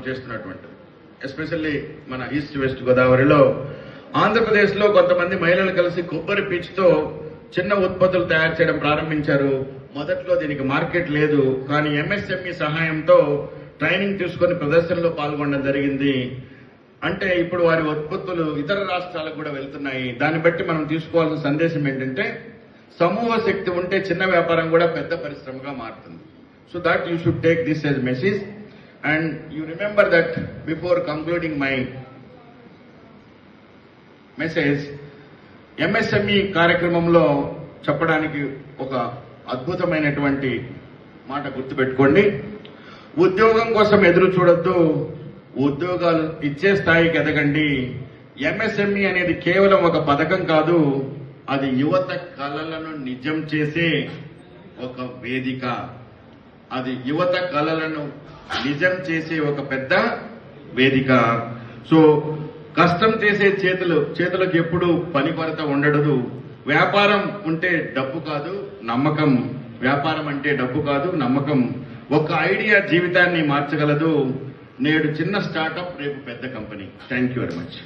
చేస్తున్నటువంటిది. Especially మన east west గోదావరిలో, ఆంధ్రప్రదేశ్లో కొంతమంది మహిళలు కలిసి కొబ్బరి పీచుతో చిన్న ఉత్పత్తులు తయారు చేయడం ప్రారంభించారు. మొదట్లో దీనికి మార్కెట్ లేదు, కానీ ఎంఎస్ఎంఈ సహాయంతో ట్రైనింగ్ తీసుకొని ప్రదర్శనలో పాల్గొనడం జరిగింది. అంటే ఇప్పుడు వారి ఉత్పత్తులు ఇతర రాష్ట్రాలకు కూడా వెళ్తున్నాయి. దాన్ని బట్టి మనం తీసుకోవాల్సిన సందేశం ఏంటంటే, సమూహ శక్తి ఉంటే చిన్న వ్యాపారం కూడా పెద్ద పరిశ్రమగా మారుతుంది. So that you should take this as message and you remember that before concluding my message, MSME కార్యక్రమంలో చెప్పడానికి ఒక అద్భుతమైనటువంటి మాట గుర్తుపెట్టుకోండి. ఉద్యోగం కోసం ఎదురు చూడొద్దు, ఉద్యోగాలు ఇచ్చే స్థాయికి ఎదగండి. ఎంఎస్ఎంఈ అనేది కేవలం ఒక పథకం కాదు, అది యువత కలలను నిజం చేసే ఒక వేదిక. అది యువత కలలను నిజం చేసే ఒక పెద్ద వేదిక. సో కష్టం చేసే చేతులకు ఎప్పుడు పని కొరత ఉండదు. వ్యాపారం ఉంటే డబ్బు కాదు నమ్మకం. వ్యాపారం అంటే డబ్బు కాదు నమ్మకం. ఒక ఐడియా జీవితాన్ని మార్చగలదు. నేడు చిన్న స్టార్టప్, రేపు పెద్ద company. Thank you very much.